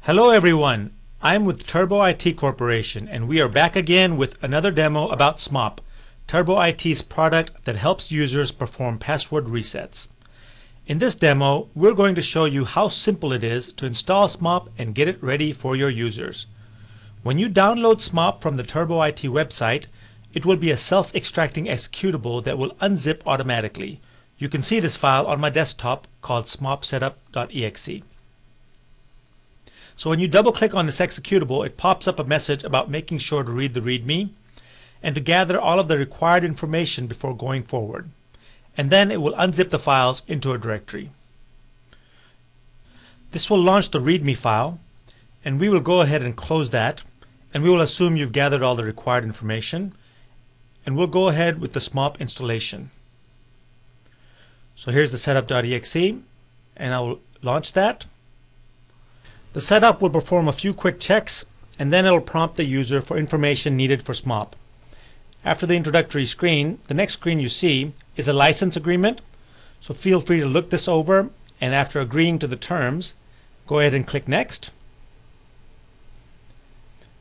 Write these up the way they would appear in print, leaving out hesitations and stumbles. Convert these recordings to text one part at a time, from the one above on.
Hello everyone, I'm with Turbo IT Corporation and we are back again with another demo about SMOP, Turbo IT's product that helps users perform password resets. In this demo, we're going to show you how simple it is to install SMOP and get it ready for your users. When you download SMOP from the Turbo IT website, it will be a self-extracting executable that will unzip automatically. You can see this file on my desktop called smopsetup.exe. So when you double click on this executable, it pops up a message about making sure to read the README and to gather all of the required information before going forward. And then it will unzip the files into a directory. This will launch the README file, and we will go ahead and close that, and we will assume you've gathered all the required information, and we'll go ahead with the SMOP installation. So here's the setup.exe, and I will launch that. The setup will perform a few quick checks, and then it will prompt the user for information needed for SMOP. After the introductory screen, the next screen you see is a license agreement, so feel free to look this over, and after agreeing to the terms, go ahead and click Next.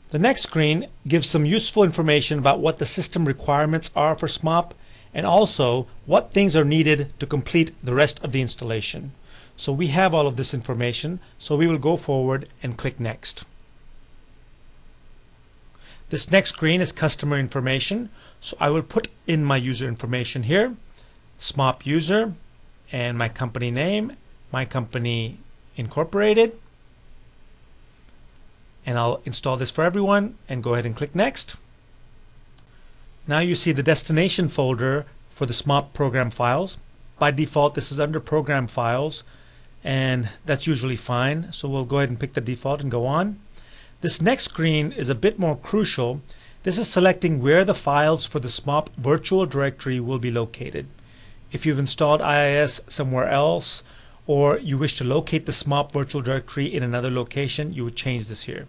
The next screen gives some useful information about what the system requirements are for SMOP and also what things are needed to complete the rest of the installation. So we have all of this information, so we will go forward and click Next. This next screen is customer information, so I will put in my user information here, SMOP user, and my company name, my company incorporated, and I'll install this for everyone and go ahead and click Next. Now you see the destination folder for the SMOP program files. By default this is under program files, and that's usually fine, so we'll go ahead and pick the default and go on. This next screen is a bit more crucial. This is selecting where the files for the SMOP virtual directory will be located. If you've installed IIS somewhere else, or you wish to locate the SMOP virtual directory in another location, you would change this here.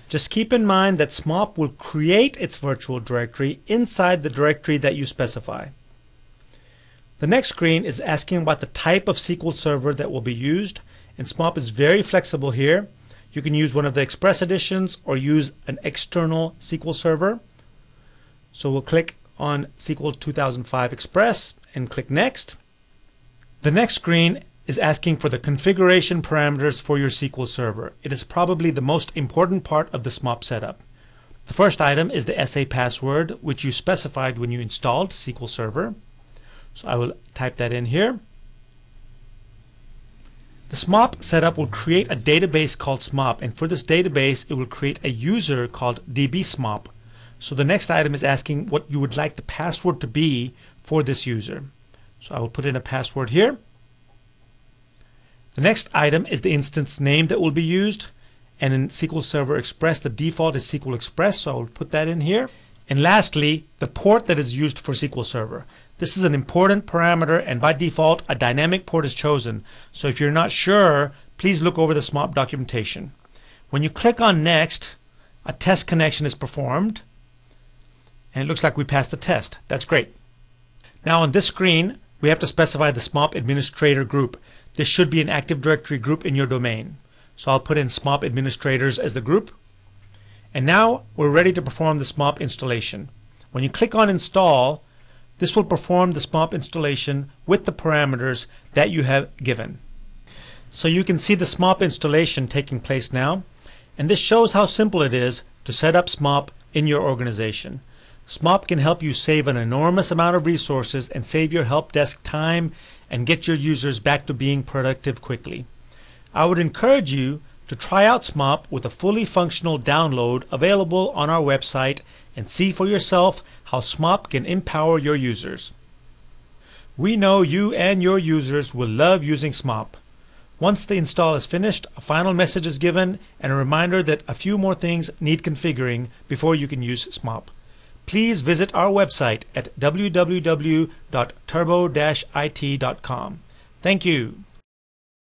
Just keep in mind that SMOP will create its virtual directory inside the directory that you specify. The next screen is asking about the type of SQL server that will be used, and SMOP is very flexible here. You can use one of the Express editions or use an external SQL server. So we'll click on SQL 2005 Express and click Next. The next screen is asking for the configuration parameters for your SQL server. It is probably the most important part of the SMOP setup. The first item is the SA password, which you specified when you installed SQL Server. So I will type that in here. The SMOP setup will create a database called SMOP, and for this database it will create a user called dbSMOP. So the next item is asking what you would like the password to be for this user. So I will put in a password here. The next item is the instance name that will be used, and in SQL Server Express the default is SQL Express, so I will put that in here. And lastly, the port that is used for SQL Server. This is an important parameter, and by default a dynamic port is chosen. So if you're not sure, please look over the SMOP documentation. When you click on Next, a test connection is performed, and it looks like we passed the test. That's great. Now on this screen we have to specify the SMOP administrator group. This should be an Active Directory group in your domain. So I'll put in SMOP administrators as the group. And now we're ready to perform the SMOP installation. When you click on Install, this will perform the SMOP installation with the parameters that you have given. So you can see the SMOP installation taking place now, and this shows how simple it is to set up SMOP in your organization. SMOP can help you save an enormous amount of resources and save your help desk time and get your users back to being productive quickly. I would encourage you to try out SMOP with a fully functional download available on our website and see for yourself how SMOP can empower your users. We know you and your users will love using SMOP. Once the install is finished, a final message is given and a reminder that a few more things need configuring before you can use SMOP. Please visit our website at www.turbo-it.com. Thank you.